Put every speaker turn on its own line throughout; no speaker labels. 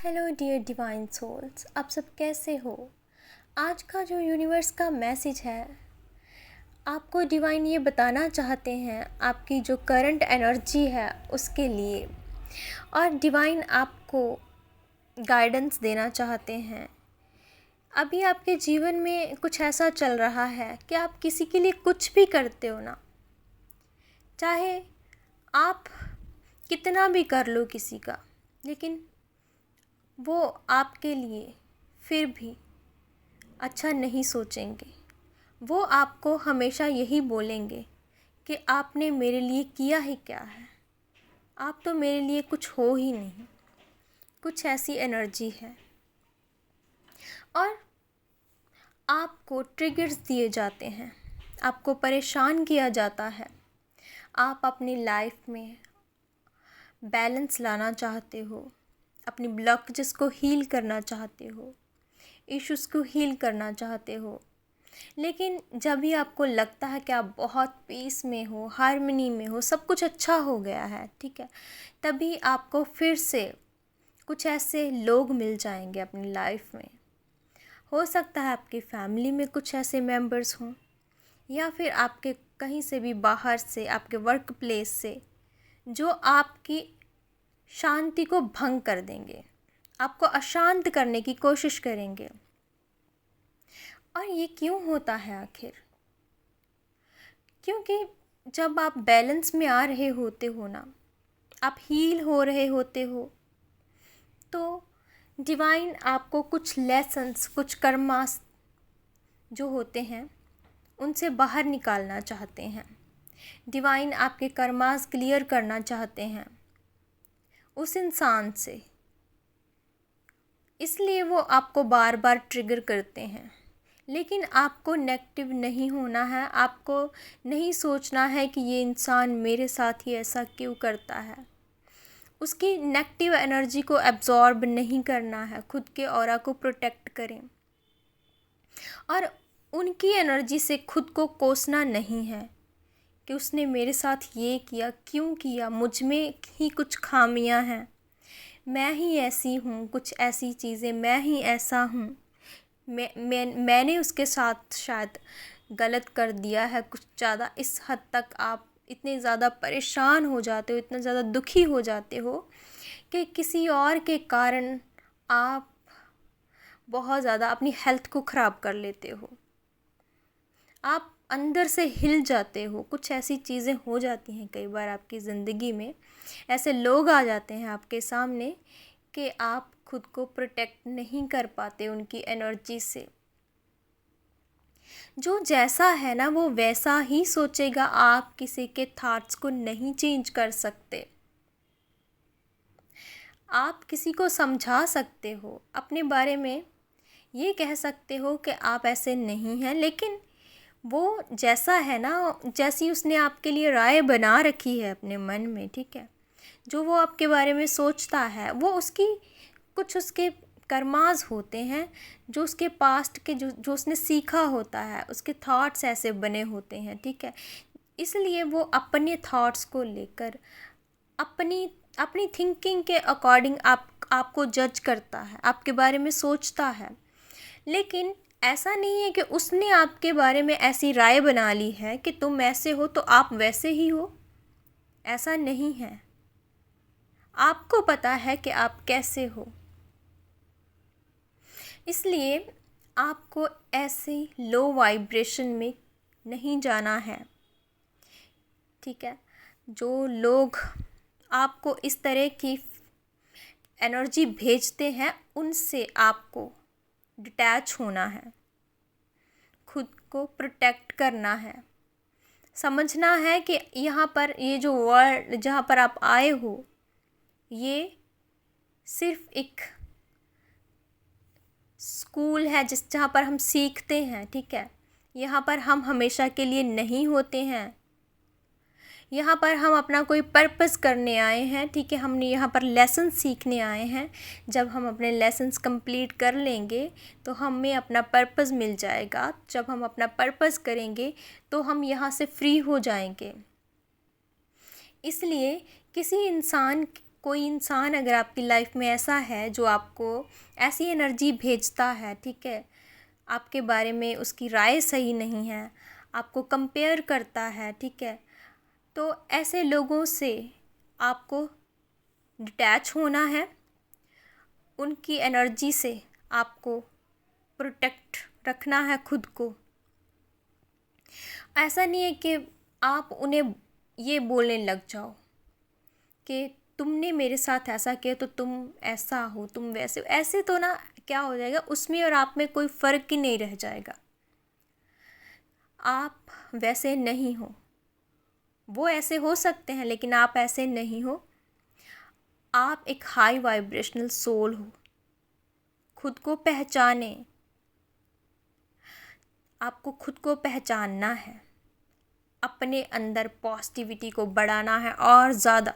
Hello dear divine souls, आप सब कैसे हो। आज का जो यूनिवर्स का मैसेज है, आपको डिवाइन ये बताना चाहते हैं आपकी जो करंट एनर्जी है उसके लिए, और डिवाइन आपको गाइडेंस देना चाहते हैं। अभी आपके जीवन में कुछ ऐसा चल रहा है कि आप किसी के लिए कुछ भी करते हो ना, चाहे आप कितना भी कर लो किसी का, लेकिन वो आपके लिए फिर भी अच्छा नहीं सोचेंगे। वो आपको हमेशा यही बोलेंगे कि आपने मेरे लिए किया ही क्या है, आप तो मेरे लिए कुछ हो ही नहीं। कुछ ऐसी एनर्जी है और आपको ट्रिगर्स दिए जाते हैं, आपको परेशान किया जाता है। आप अपनी लाइफ में बैलेंस लाना चाहते हो, अपनी ब्लॉकेजेस को हील करना चाहते हो, इश्यूज़ को हील करना चाहते हो, लेकिन जब भी आपको लगता है कि आप बहुत पीस में हो, हार्मनी में हो, सब कुछ अच्छा हो गया है, ठीक है, तभी आपको फिर से कुछ ऐसे लोग मिल जाएंगे अपनी लाइफ में। हो सकता है आपकी फैमिली में कुछ ऐसे मेंबर्स हों, या फिर आपके कहीं से भी बाहर से, आपके वर्क प्लेस से, जो आपकी शांति को भंग कर देंगे, आपको अशांत करने की कोशिश करेंगे। और ये क्यों होता है आखिर? क्योंकि जब आप बैलेंस में आ रहे होते हो ना, आप हील हो रहे होते हो, तो डिवाइन आपको कुछ लेसन्स, कुछ कर्मास जो होते हैं उनसे बाहर निकालना चाहते हैं। डिवाइन आपके कर्मास क्लियर करना चाहते हैं उस इंसान से, इसलिए वो आपको बार बार ट्रिगर करते हैं। लेकिन आपको नेगेटिव नहीं होना है, आपको नहीं सोचना है कि ये इंसान मेरे साथ ही ऐसा क्यों करता है। उसकी नेगेटिव एनर्जी को एब्जॉर्ब नहीं करना है, खुद के ऑरा को प्रोटेक्ट करें, और उनकी एनर्जी से खुद को कोसना नहीं है कि उसने मेरे साथ ये किया, क्यों किया, मुझ में ही कुछ खामियां हैं, मैं ही ऐसी हूँ, कुछ ऐसी चीज़ें, मैं ही ऐसा हूँ, मैंने उसके साथ शायद गलत कर दिया है कुछ ज़्यादा। इस हद तक आप इतने ज़्यादा परेशान हो जाते हो, इतना ज़्यादा दुखी हो जाते हो कि किसी और के कारण आप बहुत ज़्यादा अपनी हेल्थ को ख़राब कर लेते हो, आप अंदर से हिल जाते हो। कुछ ऐसी चीज़ें हो जाती हैं कई बार आपकी ज़िंदगी में, ऐसे लोग आ जाते हैं आपके सामने कि आप खुद को प्रोटेक्ट नहीं कर पाते उनकी एनर्जी से। जो जैसा है ना वो वैसा ही सोचेगा, आप किसी के थॉट्स को नहीं चेंज कर सकते। आप किसी को समझा सकते हो, अपने बारे में ये कह सकते हो कि आप ऐसे नहीं हैं, लेकिन वो जैसा है ना, जैसी उसने आपके लिए राय बना रखी है अपने मन में, ठीक है, जो वो आपके बारे में सोचता है, वो उसकी कुछ उसके कर्मास होते हैं, जो उसके पास्ट के जो उसने सीखा होता है, उसके थॉट्स ऐसे बने होते हैं, ठीक है। इसलिए वो अपने थॉट्स को लेकर अपनी अपनी थिंकिंग के अकॉर्डिंग आपको जज करता है, आपके बारे में सोचता है। लेकिन ऐसा नहीं है कि उसने आपके बारे में ऐसी राय बना ली है कि तुम ऐसे हो तो आप वैसे ही हो। ऐसा नहीं है, आपको पता है कि आप कैसे हो। इसलिए आपको ऐसे लो वाइब्रेशन में नहीं जाना है, ठीक है। जो लोग आपको इस तरह की एनर्जी भेजते हैं उनसे आपको डिटैच होना है, खुद को प्रोटेक्ट करना है, समझना है कि यहाँ पर ये जो वर्ल्ड जहाँ पर आप आए हो, ये सिर्फ एक स्कूल है जहाँ पर हम सीखते हैं, ठीक है। यहाँ पर हम हमेशा के लिए नहीं होते हैं, यहाँ पर हम अपना कोई पर्पस करने आए हैं, ठीक है। हमने यहाँ पर लेसन सीखने आए हैं। जब हम अपने लेसन्स कंप्लीट कर लेंगे तो हमें अपना पर्पस मिल जाएगा। जब हम अपना पर्पस करेंगे तो हम यहाँ से फ्री हो जाएंगे। इसलिए किसी इंसान कोई इंसान अगर आपकी लाइफ में ऐसा है जो आपको ऐसी एनर्जी भेजता है, ठीक है, आपके बारे में उसकी राय सही नहीं है, आपको कंपेयर करता है, ठीक है, तो ऐसे लोगों से आपको डिटैच होना है। उनकी एनर्जी से आपको प्रोटेक्ट रखना है खुद को। ऐसा नहीं है कि आप उन्हें ये बोलने लग जाओ कि तुमने मेरे साथ ऐसा किया तो तुम ऐसा हो, तुम वैसे हो। ऐसे तो ना क्या हो जाएगा, उसमें और आप में कोई फ़र्क ही नहीं रह जाएगा। आप वैसे नहीं हो, वो ऐसे हो सकते हैं लेकिन आप ऐसे नहीं हो। आप एक हाई वाइब्रेशनल सोल हो। खुद को पहचाने, आपको खुद को पहचानना है, अपने अंदर पॉजिटिविटी को बढ़ाना है और ज़्यादा।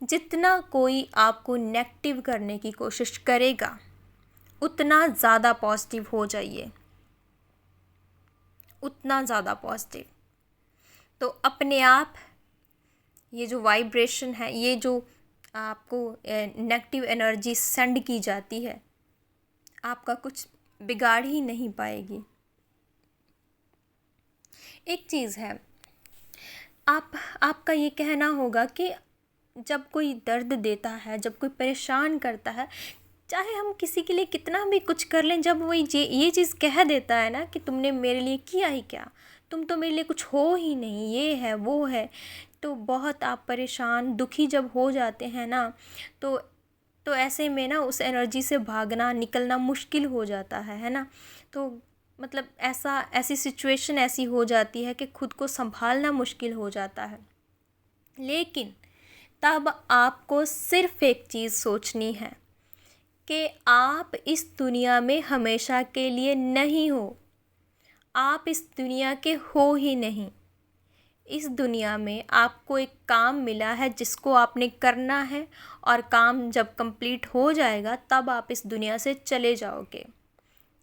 जितना कोई आपको नेगेटिव करने की कोशिश करेगा उतना ज़्यादा पॉजिटिव हो जाइए, उतना ज़्यादा पॉजिटिव। तो अपने आप ये जो वाइब्रेशन है, ये जो आपको नेगेटिव एनर्जी सेंड की जाती है, आपका कुछ बिगाड़ ही नहीं पाएगी। एक चीज़ है, आपका ये कहना होगा कि जब कोई दर्द देता है, जब कोई परेशान करता है, चाहे हम किसी के लिए कितना भी कुछ कर लें, जब वो ये चीज़ कह देता है ना कि तुमने मेरे लिए किया ही क्या, तुम तो मेरे लिए कुछ हो ही नहीं, ये है वो है, तो बहुत आप परेशान दुखी जब हो जाते हैं ना, तो ऐसे में ना उस एनर्जी से भागना निकलना मुश्किल हो जाता है ना। तो मतलब ऐसी सिचुएशन ऐसी हो जाती है कि खुद को संभालना मुश्किल हो जाता है। लेकिन तब आपको सिर्फ एक चीज़ सोचनी है कि आप इस दुनिया में हमेशा के लिए नहीं हो। आप इस दुनिया के हो ही नहीं। इस दुनिया में आपको एक काम मिला है जिसको आपने करना है, और काम जब कंप्लीट हो जाएगा तब आप इस दुनिया से चले जाओगे।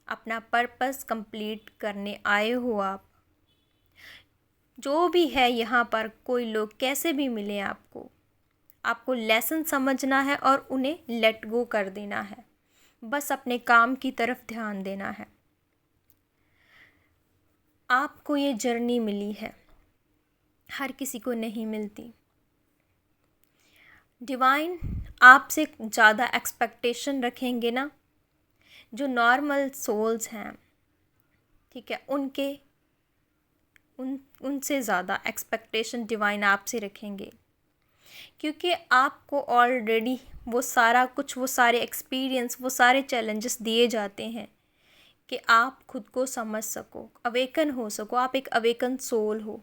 अपना पर्पस कंप्लीट करने आए हो आप। जो भी है यहाँ पर, कोई लोग कैसे भी मिले आपको लेसन समझना है और उन्हें लेट गो कर देना है। बस अपने काम की तरफ ध्यान देना है। आपको ये जर्नी मिली है, हर किसी को नहीं मिलती। डिवाइन आपसे ज़्यादा एक्सपेक्टेशन रखेंगे ना, जो नॉर्मल सोल्स हैं, ठीक है, उनसे ज़्यादा एक्सपेक्टेशन डिवाइन आपसे रखेंगे, क्योंकि आपको ऑलरेडी वो सारा कुछ, वो सारे एक्सपीरियंस, वो सारे चैलेंजेस दिए जाते हैं कि आप खुद को समझ सको, अवेकन हो सको। आप एक अवेकन सोल हो।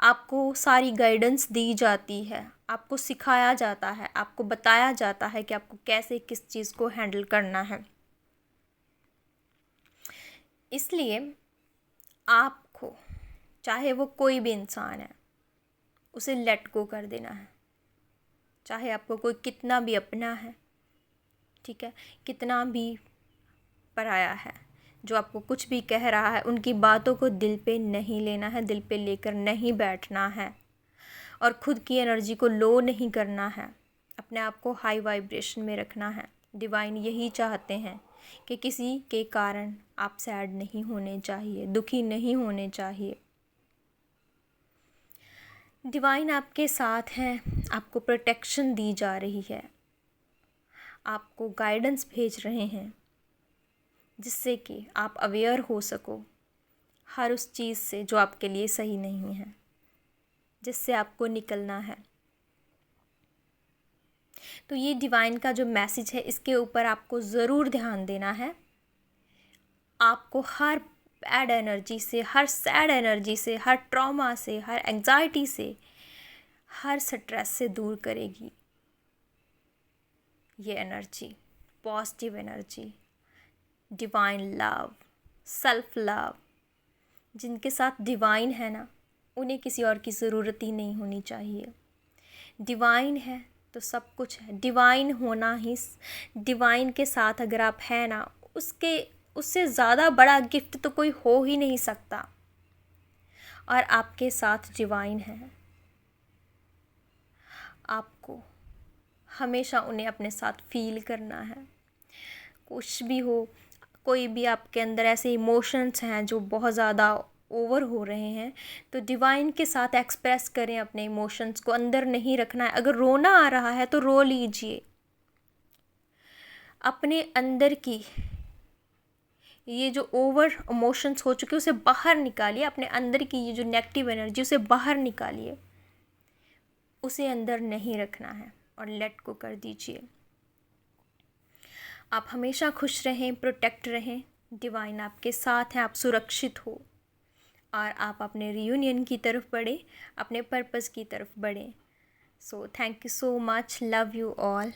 आपको सारी गाइडेंस दी जाती है, आपको सिखाया जाता है, आपको बताया जाता है कि आपको कैसे किस चीज़ को हैंडल करना है। इसलिए आपको, चाहे वो कोई भी इंसान है, उसे लेट गो कर देना है। चाहे आपको कोई कितना भी अपना है, ठीक है, कितना भी पराया है, जो आपको कुछ भी कह रहा है, उनकी बातों को दिल पे नहीं लेना है, दिल पे लेकर नहीं बैठना है, और ख़ुद की एनर्जी को लो नहीं करना है। अपने आप को हाई वाइब्रेशन में रखना है। डिवाइन यही चाहते हैं कि किसी के कारण आप सैड नहीं होने चाहिए, दुखी नहीं होने चाहिए। डिवाइन आपके साथ हैं, आपको प्रोटेक्शन दी जा रही है, आपको गाइडेंस भेज रहे हैं, जिससे कि आप अवेयर हो सको हर उस चीज़ से जो आपके लिए सही नहीं है, जिससे आपको निकलना है। तो ये डिवाइन का जो मैसेज है, इसके ऊपर आपको ज़रूर ध्यान देना है। आपको हर बैड एनर्जी से, हर सैड एनर्जी से, हर ट्रॉमा से, हर एंजाइटी से, हर स्ट्रेस से दूर करेगी ये energy, positive energy, divine love, self love. जिनके साथ डिवाइन है ना, उन्हें किसी और की ज़रूरत ही नहीं होनी चाहिए। डिवाइन है तो सब कुछ है। डिवाइन होना ही, डिवाइन के साथ अगर आप हैं ना, उससे ज़्यादा बड़ा गिफ्ट तो कोई हो ही नहीं सकता। और आपके साथ डिवाइन है। आपको हमेशा उन्हें अपने साथ फील करना है। कुछ भी हो, कोई भी आपके अंदर ऐसे इमोशंस हैं जो बहुत ज़्यादा ओवर हो रहे हैं, तो डिवाइन के साथ एक्सप्रेस करें अपने इमोशंस को, अंदर नहीं रखना है। अगर रोना आ रहा है तो रो लीजिए, अपने अंदर की ये जो ओवर इमोशंस हो चुके उसे बाहर निकालिए, अपने अंदर की ये जो नेगेटिव एनर्जी उसे बाहर निकालिए, उसे अंदर नहीं रखना है और लेट को कर दीजिए। आप हमेशा खुश रहें, प्रोटेक्ट रहें, डिवाइन आपके साथ हैं, आप सुरक्षित हो और आप अपने रियूनियन की तरफ बढ़ें, अपने पर्पस की तरफ बढ़ें। So thank you so much, love you all.